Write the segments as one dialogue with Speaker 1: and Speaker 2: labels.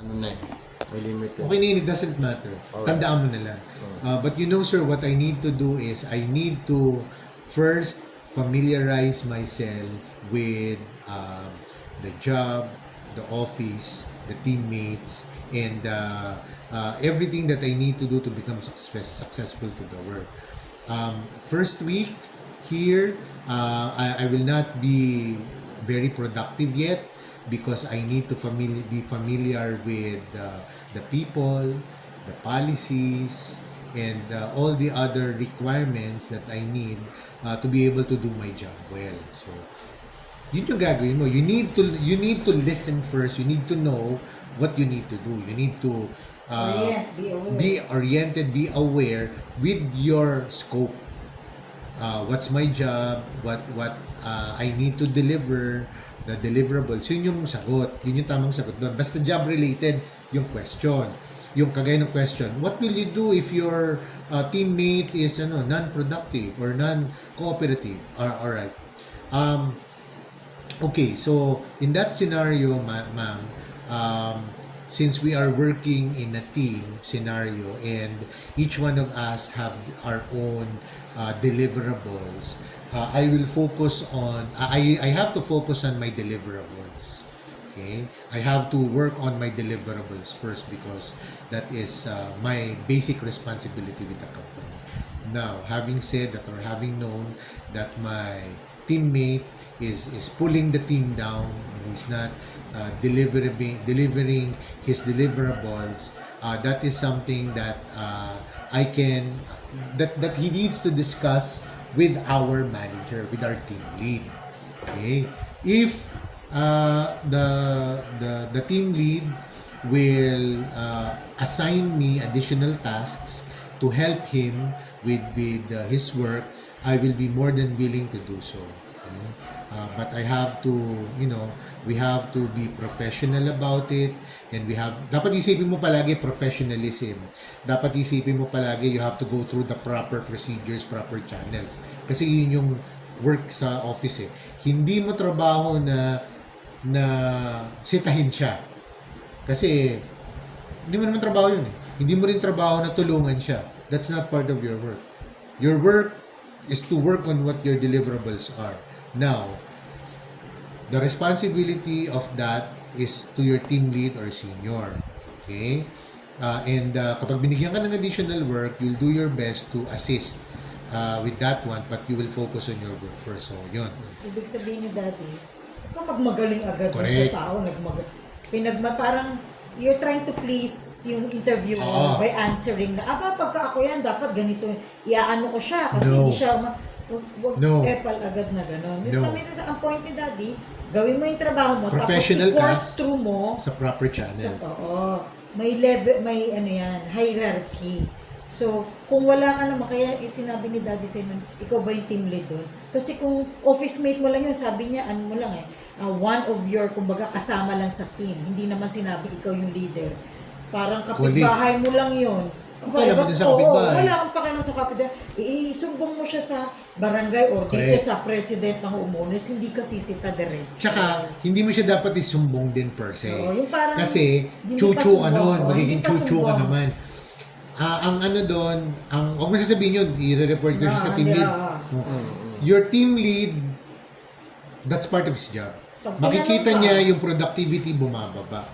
Speaker 1: ano na eh, may limit eh.
Speaker 2: Okay, it doesn't matter.
Speaker 1: Alright.
Speaker 2: Tandaan mo na lang. But you know, sir, what I need to do is I need to first familiarize myself with the job, the office, the teammates, and everything that I need to do to become successful to the work. First week here, I will not be very productive yet because I need to be familiar with the people, the policies, and all the other requirements that I need to be able to do my job well. So, yun yung gagawin mo. You need to listen first. You need to know what you need to do. You need to be oriented, be aware with your scope. What's my job? What I need to deliver, the deliverables. Yun yung sagot. Yun yung tamang sagot doon. Basta job related yung question. Yung kagaya ng question, what will you do if your teammate is non-productive or non-cooperative? Alright. Okay, so in that scenario, ma'am, since we are working in a team scenario and each one of us have our own deliverables, I will focus on, I have to focus on my deliverables. Okay? I have to work on my deliverables first because that is my basic responsibility with the company. Now, having said that or having known that my teammate is pulling the team down, he's not delivering his deliverables, that is something that that he needs to discuss with our manager, with our team lead. Okay? If the team lead will assign me additional tasks to help him with his work, I will be more than willing to do so. Okay? But I have to, we have to be professional about it, and dapat isipin mo palagi professionalism. Dapat isipin mo palagi you have to go through the proper procedures, proper channels. Kasi yun yung work sa office eh. Hindi mo trabaho na sitahin siya. Kasi hindi mo naman trabaho yun eh. Hindi mo rin trabaho na tulungan siya. That's not part of your work. Your work is to work on what your deliverables are. Now, the responsibility of that is to your team lead or senior. Okay? And kapag binigyan ka ng additional work, you'll do your best to assist with that one, but you will focus on your work first. So, yun.
Speaker 3: Ibig sabihin ni Daddy, kapag magaling agad dun
Speaker 2: Correct.
Speaker 3: sa tao, parang you're trying to please yung interviewer by answering na, pagka ako yan, dapat ganito, iaano ko siya kasi
Speaker 2: No.
Speaker 3: hindi siya
Speaker 2: No.
Speaker 3: epal agad na gano'n.
Speaker 2: No.
Speaker 3: Yung kami ang point ni Daddy, gawin mo yung trabaho mo,
Speaker 2: Professional
Speaker 3: tapos
Speaker 2: ka
Speaker 3: i-course through mo
Speaker 2: sa proper channels.
Speaker 3: may level, may hierarchy. So, kung wala ka naman, kaya sinabi ni Daddy sa'yo, ikaw ba yung team lead doon? Kasi kung office mate mo lang yun, sabi niya, ano mo lang one of your, kumbaga, kasama lang sa team. Hindi naman sinabi ikaw yung leader. Parang kapitbahay mo lang yun.
Speaker 2: Kaya naman din sa kapitbahay.
Speaker 3: Wala kang pakialam sa kapitbahay. Isumbong mo siya sa barangay or dito
Speaker 2: Correct.
Speaker 3: sa president ng homeowners, hindi ka sisita direct.
Speaker 2: Tsaka, hindi mo siya dapat isumbong din per se.
Speaker 3: Yung parang,
Speaker 2: kasi,
Speaker 3: hindi
Speaker 2: chuchu
Speaker 3: pa
Speaker 2: ka nun,
Speaker 3: sumbong.
Speaker 2: magiging
Speaker 3: Hindi pa
Speaker 2: chuchu ka
Speaker 3: sumbong.
Speaker 2: naman. Ang ano doon, huwag mo sasabihin yun, i-report ko siya sa team lead. Your team lead, that's part of his job. Makikita niya yung productivity bumababa.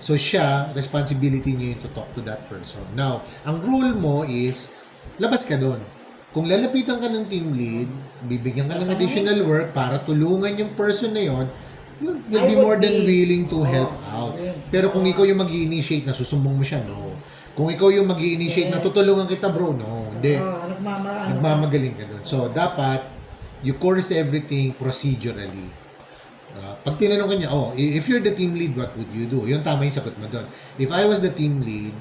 Speaker 2: So siya, responsibility niya yung to talk to that person. Now, ang rule mo is, labas ka doon. Kung lalapitan ka ng team lead, bibigyan ka ng additional work para tulungan yung person na yon, you'll be more than willing to help out. Pero kung ikaw yung mag-i-initiate na susumbong mo siya, no. Kung ikaw yung mag-i-initiate na tutulungan kita, bro, no. Hindi. Nagmamagaling ka doon. So, dapat, you course everything procedurally. Pag tinanong ka niya, if you're the team lead, what would you do? Yun tama yung sagot mo doon. If I was the team lead,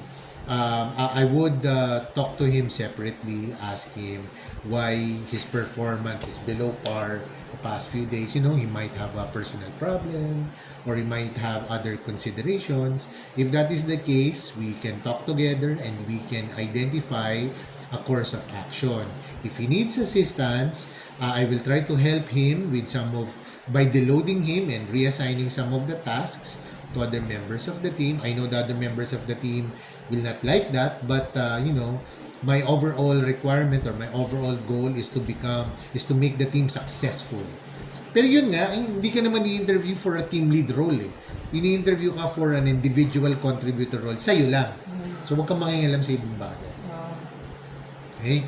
Speaker 2: I would talk to him separately, ask him why his performance is below par the past few days. He might have a personal problem or he might have other considerations. If that is the case, we can talk together and we can identify a course of action. If he needs assistance, I will try to help him with by deloading him and reassigning some of the tasks to other members of the team. I know the other members of the team will not like that, but my overall requirement or my overall goal is to make the team successful. Pero yun nga, hindi ka naman i-interview for a team lead role eh. Ini-interview ka for an individual contributor role. Sa'yo lang. So, huwag kang mangingialam sa ibang bagay. Okay?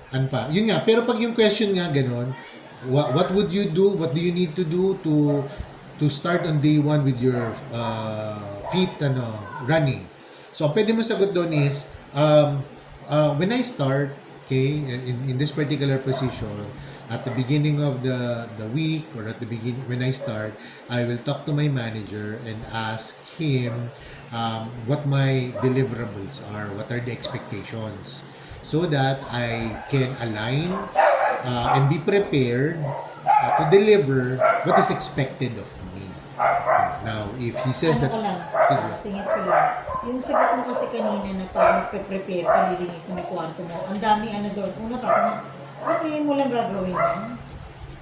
Speaker 2: Ano pa? Yun nga, pero pag yung question nga ganon, what would you do? What do you need to do to start on day one with your feet running? So, ang pwede mo sagot doon is, when I start, okay, in this particular position, at the beginning of the week or at the beginning when I start, I will talk to my manager and ask him what my deliverables are, what are the expectations, so that I can align and be prepared to deliver what is expected of me. Now, if he says
Speaker 3: ano
Speaker 2: that...
Speaker 3: ko lang,
Speaker 2: Sige.
Speaker 3: singit ko lang. Yung sagot mo kasi kanina na parang magpe-prepare ka, lilinisin mo kwarto mo. Ang dami doon. Una tatanong, ngayon mo lang gagawin yan?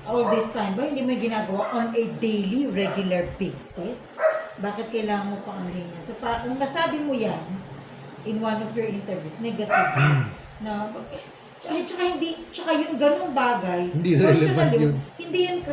Speaker 3: All this time ba? Hindi mo ginagawa on a daily, regular basis? Bakit kailangan mo pa ang ganyan? So, kung nasabi mo yan in one of your interviews, negative na, tsaka yung ganung bagay,
Speaker 2: Hindi relevant yun.
Speaker 3: Hindi yan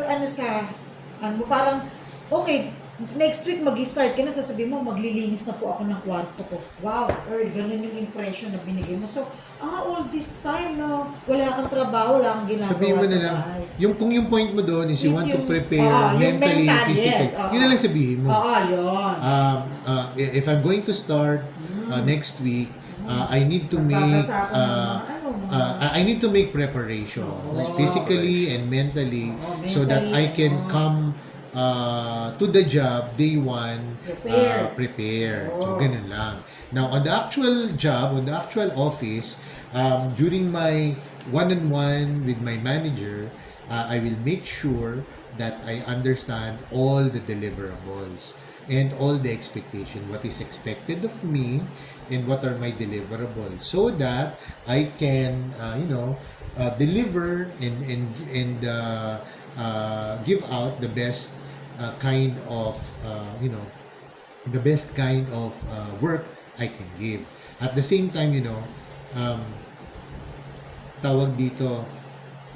Speaker 3: parang, okay, next week mag-start ka na, sasabihin mo, maglilinis na po ako ng kwarto ko. Wow! Or ganun yung impression na binigay mo. So, all this time na wala kang trabaho, wala kang ginagawa
Speaker 2: Sabihin mo na
Speaker 3: sa
Speaker 2: lang,
Speaker 3: bahay.
Speaker 2: kung yung point mo doon is you
Speaker 3: Is
Speaker 2: want to
Speaker 3: yung-
Speaker 2: prepare
Speaker 3: yung
Speaker 2: mentally,
Speaker 3: mental,
Speaker 2: physically.
Speaker 3: yes,
Speaker 2: Yun na lang sabihin mo.
Speaker 3: Yun.
Speaker 2: If I'm going to start next week, I need to make
Speaker 3: Magbabasa ako ng
Speaker 2: I need to make preparations physically and mentally so that I can come to the job day one prepared. So ganun lang. Now on the actual job, on the actual office, during my one-on-one with my manager, I will make sure that I understand all the deliverables and all the expectation, what is expected of me and what are my deliverables, so that I can deliver and give out the best kind of the best kind of work I can give. At the same time, tawag dito,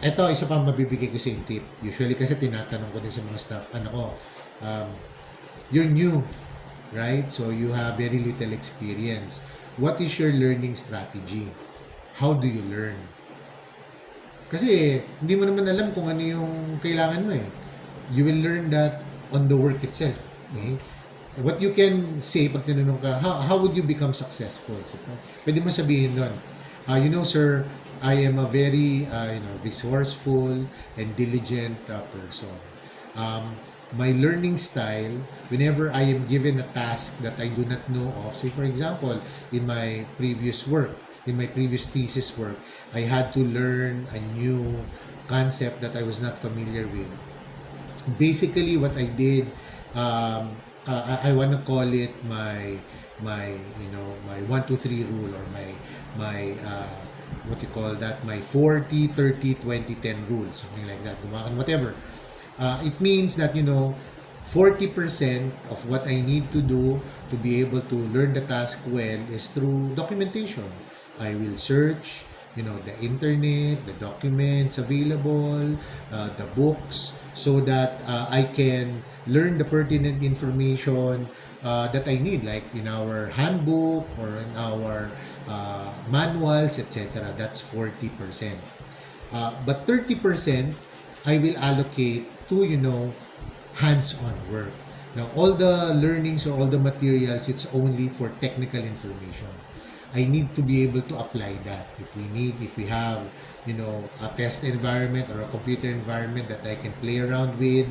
Speaker 2: eto, isa pa mabibigay ko sa yung tip. Usually kasi tinatanong ko din sa mga staff, you're new, right? So you have very little experience. What is your learning strategy? How do you learn? Kasi hindi mo naman alam kung ano yung kailangan mo eh. You will learn that on the work itself. Okay? What you can say pag tinanong ka, how would you become successful? So, pwede mo sabihin doon, sir, I am a very resourceful and diligent person. My learning style, whenever I am given a task that I do not know of, say for example, in my previous work, in my previous thesis work, I had to learn a new concept that I was not familiar with. Basically, what I did, I want to call it my 1, 2, 3 rule, or my what you call that, my 40, 30, 20, 10 rule, something like that, whatever. It means that 40% of what I need to do to be able to learn the task well is through documentation. I will search the internet, the documents available, the books, so that I can learn the pertinent information that I need, like in our handbook or in our manuals, etc. That's 40%. But 30% I will allocate to hands-on work. Now, all the learnings or all the materials, it's only for technical information. I need to be able to apply that. If we have, a test environment or a computer environment that I can play around with,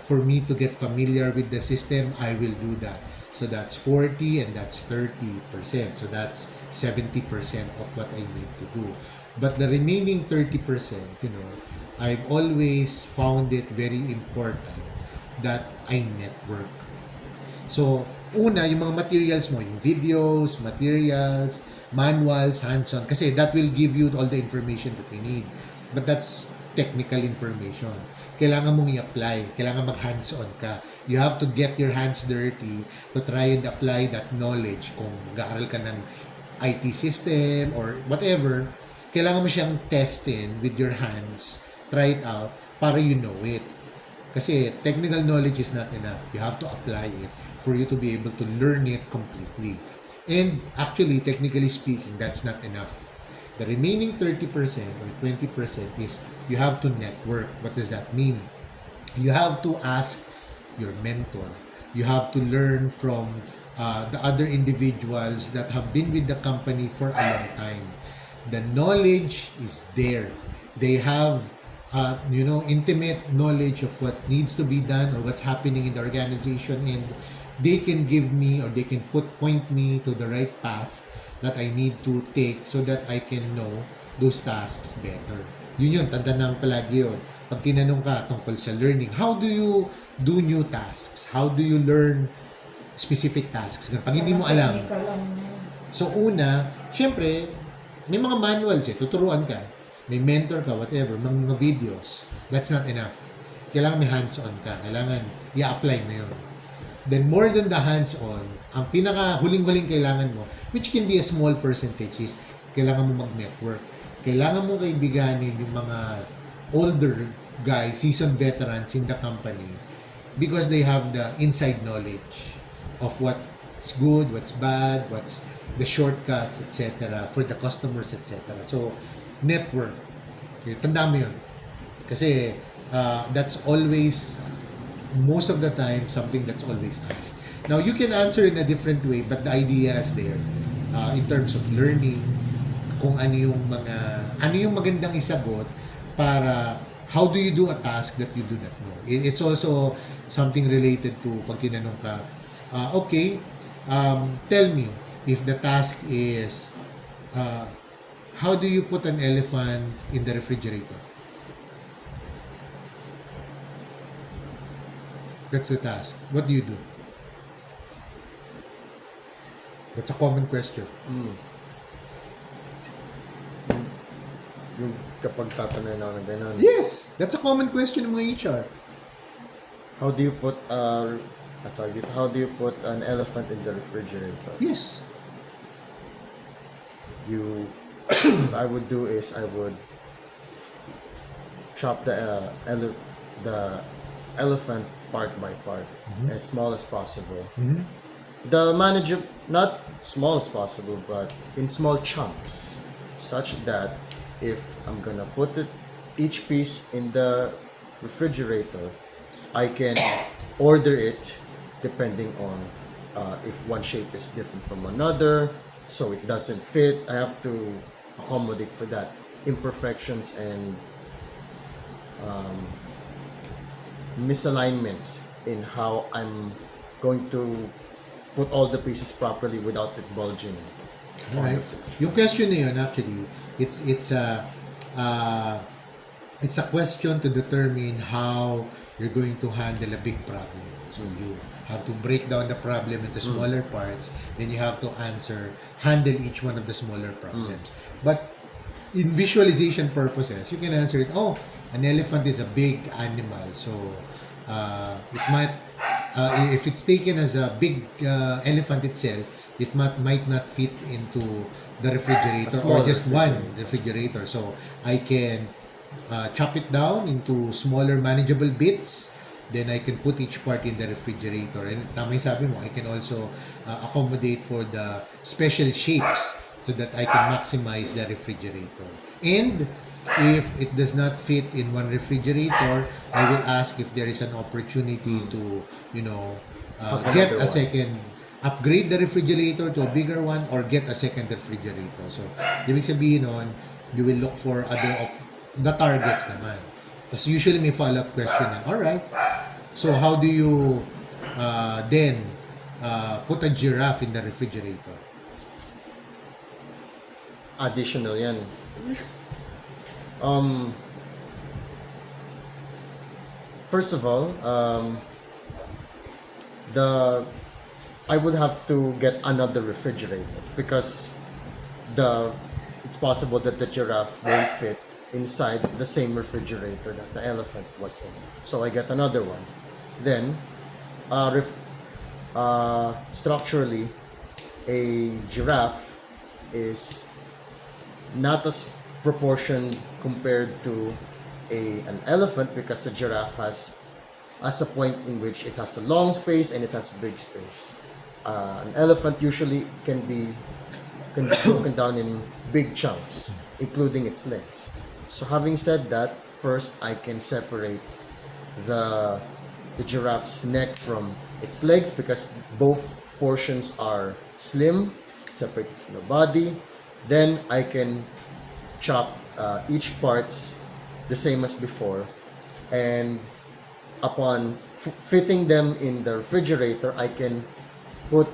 Speaker 2: for me to get familiar with the system, I will do that. So that's 40 and that's 30%. So that's 70% of what I need to do. But the remaining 30%, I've always found it very important that I network. So, una, yung mga materials mo, yung videos, materials, manuals, hands-on, kasi that will give you all the information that you need. But that's technical information. Kailangan mong i-apply, kailangan mag-hands-on ka. You have to get your hands dirty to try and apply that knowledge. Kung mag-aaral ka ng IT system or whatever, kailangan mo siyang testin with your hands, try it out, para you know it. Kasi technical knowledge is not enough. You have to apply it for you to be able to learn it completely. And actually, technically speaking, that's not enough. The remaining 30% or 20% is you have to network. What does that mean? You have to ask your mentor. You have to learn from the other individuals that have been with the company for a long time. The knowledge is there. They have intimate knowledge of what needs to be done or what's happening in the organization, and they can give me or they can point me to the right path that I need to take so that I can know those tasks better. Yun, tandaan palagi yun. Pag tinanong ka tungkol sa learning, how do you do new tasks? How do you learn specific tasks? Pag hindi mo alam. So una, syempre, may mga manuals tuturuan ka. May mentor ka, whatever, mga videos. That's not enough. Kailangan may hands-on ka. Kailangan i-apply mo yun. Then more than the hands-on, ang pinaka-huling-huling kailangan mo, which can be a small percentage, is kailangan mo mag-network. Kailangan mo kaibiganin yung mga older guys, seasoned veterans in the company because they have the inside knowledge of what's good, what's bad, what's the shortcuts, etc. for the customers, etc. So, network. Okay, tandaan mo yun. Kasi that's always, most of the time, something that's always asked. Now, you can answer in a different way, but the idea is there. In terms of learning, kung ano yung magandang isagot para how do you do a task that you do not know. It's also something related to pag tinanong ka, tell me if the task is how do you put an elephant in the refrigerator? That's the task. What do you do? That's a common question.
Speaker 1: Yung kapag tatanay na ng ganun.
Speaker 2: Yes! That's a common question ng mga HR.
Speaker 1: How do you put an elephant in the refrigerator?
Speaker 2: Yes.
Speaker 1: What I would do is I would chop the elephant part by part, as small as possible. The manager, not small as possible, but in small chunks, such that if I'm gonna put each piece in the refrigerator, I can order it depending on if one shape is different from another, so it doesn't fit. I have to accommodate for that imperfections and misalignments in how I'm going to put all the pieces properly without it bulging.
Speaker 2: Right. Yung question na yun, actually, it's a question to determine how you're going to handle a big problem. So you have to break down the problem into smaller parts, then you have to handle each one of the smaller problems. But in visualization purposes, you can answer it, an elephant is a big animal, so it might, if it's taken as a big elephant itself, it might not fit into the refrigerator or just one refrigerator. So I can chop it down into smaller manageable bits, then I can put each part in the refrigerator. And tama yung sabi mo, I can also accommodate for the special shapes so that I can maximize the refrigerator. And if it does not fit in one refrigerator, I will ask if there is an opportunity to, get a second, upgrade the refrigerator to a bigger one or get a second refrigerator. So, ibig sabihin nun, you will look for the targets naman. Tapos usually may follow-up question na, alright, so how do you then put a giraffe in the refrigerator?
Speaker 1: Additional yan. First of all, I would have to get another refrigerator because it's possible that the giraffe won't fit inside the same refrigerator that the elephant was in. So I get another one. Then structurally, a giraffe is not as proportioned compared to an elephant, because a giraffe has a point in which it has a long space and it has a big space. An elephant usually can be broken down in big chunks, including its legs. So having said that, first I can separate the giraffe's neck from its legs, because both portions are slim, separated from the body. Then I can chop each parts the same as before, and upon fitting them in the refrigerator, I can put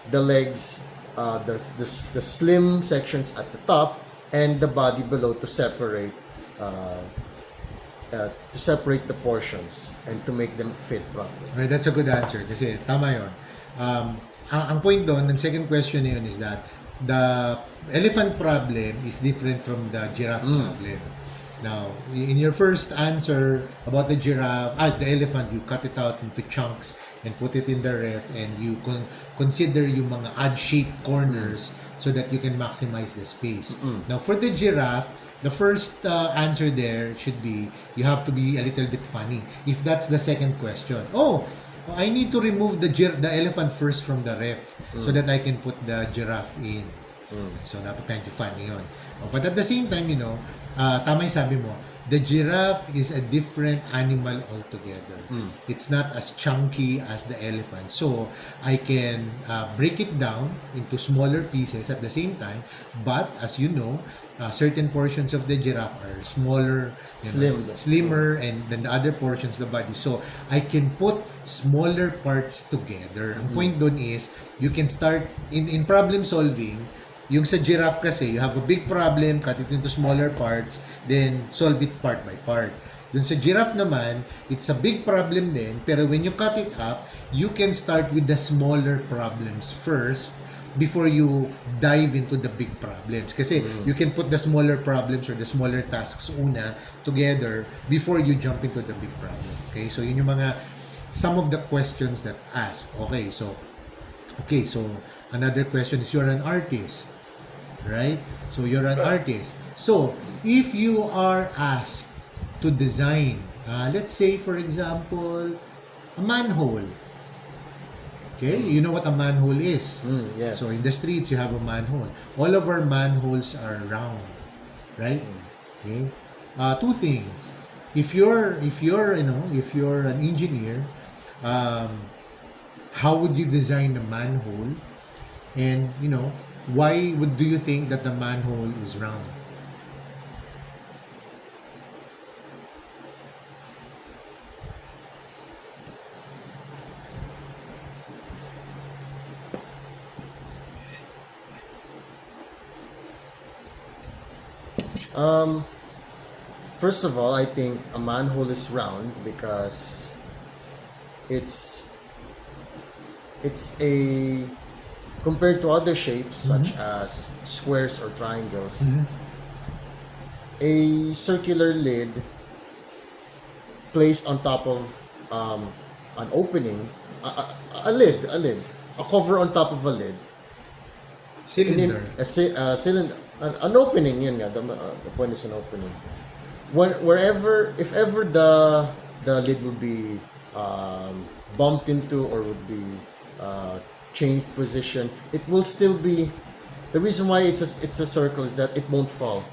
Speaker 1: the legs, the slim sections at the top, and the body below to separate the portions and to make them fit properly.
Speaker 2: Okay, that's a good answer kasi tama yun. Ang point doon, ng second question na yun is that the elephant problem is different from the giraffe problem. Now, in your first answer about the the elephant, you cut it out into chunks and put it in the ref, and you consider yung mga odd-shaped corners so that you can maximize the space. Now, for the giraffe, the first answer there should be, you have to be a little bit funny. If that's the second question. Oh, I need to remove the elephant first from the ref so that I can put the giraffe in. So, medyo funny yun. But at the same time, tama yung sabi mo, the giraffe is a different animal altogether. It's not as chunky as the elephant. So, I can break it down into smaller pieces at the same time. But, as you know, certain portions of the giraffe are smaller, slimmer, and then the other portions of the body. So, I can put smaller parts together. Ang point doon is, you can start, in problem solving, yung sa giraffe kasi, you have a big problem, cut it into smaller parts, then solve it part by part. Dun sa giraffe naman, it's a big problem din, pero when you cut it up, you can start with the smaller problems first before you dive into the big problems. Kasi you can put the smaller problems or the smaller tasks una together before you jump into the big problem. Okay, so yun yung some of the questions that ask. Okay, so another question is, you're an artist. Right? So, you're an artist. So, if you are asked to design, let's say, for example, a manhole. Okay? You know what a manhole is.
Speaker 1: Yes.
Speaker 2: So, in the streets, you have a manhole. All of our manholes are round. Right? Okay? Two things. If you're an engineer, how would you design a manhole? And, why do you think that the manhole is round?
Speaker 1: First of all, I think a manhole is round because it's a, compared to other shapes such as squares or triangles, a circular lid placed on top of an opening, a cover on top of a lid,
Speaker 2: Cylinder.
Speaker 1: a cylinder, an opening. Yun nga, the point is an opening. If ever the lid would be bumped into or would be change position, it will still be, the reason why it's a circle is that it won't fall.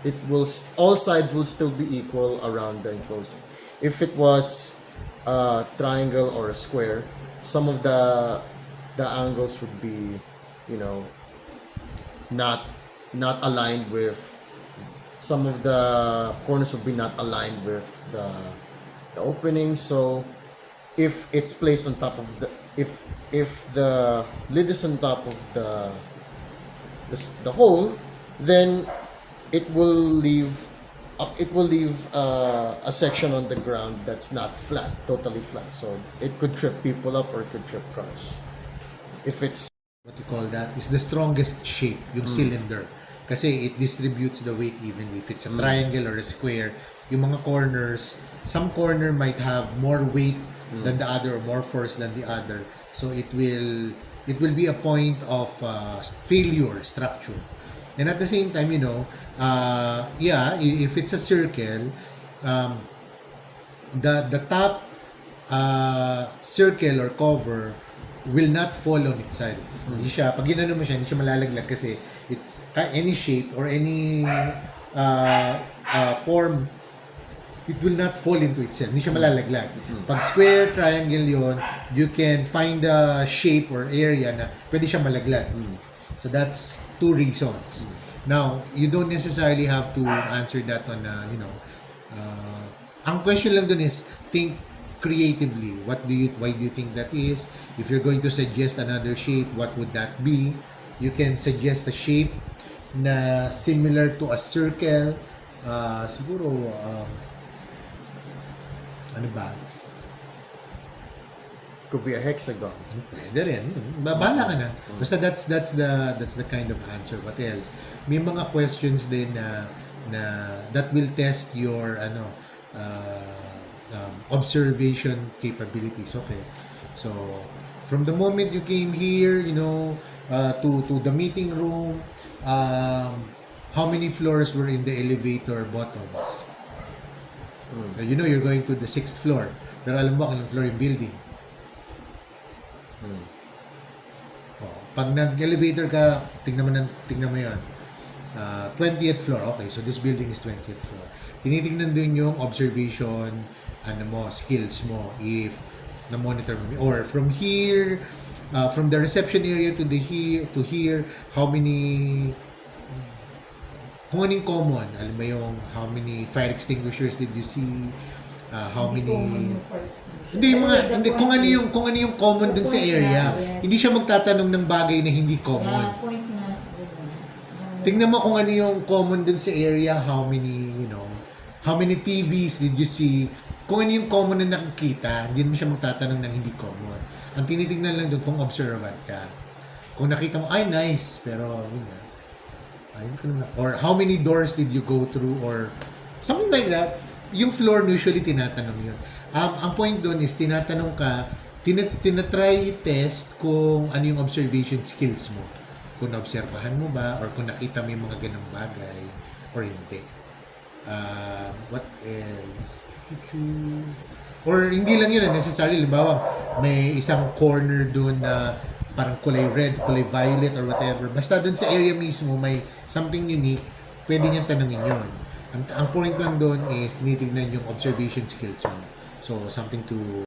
Speaker 1: All sides will still be equal around the enclosure. If it was a triangle or a square, some of the angles would be, not aligned with, some of the corners would be not aligned with the opening. So if it's placed on top of if the lid is on top of the hole, then it will leave a section on the ground that's not flat, totally flat. So it could trip people up or it could trip cars. If it's,
Speaker 2: what you call that, is the strongest shape, yung cylinder. Kasi it distributes the weight evenly. If it's a triangle or a square, yung mga corners, some corner might have more weight than the other or more force than the other. So it will be a point of failure structure. And at the same time, if it's a circle, the top circle or cover will not fall on itself. Hindi siya, pag ginano mo siya, hindi siya malalaglag kasi it's any shape or any form, it will not fall into itself. Hindi siya malalaglag. Pag square, triangle yon, you can find a shape or area na pwede siya malaglag. So that's two reasons. Now, you don't necessarily have to answer that on, ang question lang dun is, think creatively. Why do you think that is? If you're going to suggest another shape, what would that be? You can suggest a shape na similar to a circle. Siguro, ano ba?
Speaker 1: Could be a hexagon.
Speaker 2: Pwede rin. Bahala ka na. Basta that's the kind of answer. What else? May mga questions din na that will test your observation capabilities. Okay. So from the moment you came here, to the meeting room, how many floors were in the elevator bottoms? You're going to the 6th floor. Pero alam mo kung ilang floor yung building. Pag nag-elevator ka, tingnan mo yun. 20th floor. Okay, so this building is 20th floor. Tinitingnan din yung observation, skills mo, if na-monitor mo. Or from here, from the reception area to here, how many, kung anong common, alam mo yung how many fire extinguishers did you see, how many, kung ano yung common dun sa area.
Speaker 3: Yes.
Speaker 2: Hindi siya magtatanong ng bagay na hindi common.
Speaker 3: Point na.
Speaker 2: Tingnan mo kung ano yung common dun sa area, how many TVs did you see, kung ano yung common na nakikita, hindi mo siya magtatanong ng hindi common. Ang tinitingnan lang dun kung observant ka. Kung nakita mo, ay nice, pero or how many doors did you go through, or something like that. Yung floor usually tinatanong yun. Ang point doon is tinatanong ka, tinatry test kung ano yung observation skills mo. Kung naobserbahan mo ba, or kung nakita mo yung mga ganang bagay, or hindi. What else? Or hindi lang yun, necessarily, halimbawa, may isang corner doon na parang kulay red, kulay violet, or whatever. Basta doon sa area mismo, may something unique, pwede niyang tanongin yun. Ang point lang doon is tinitignan yung observation skills mo. So, something to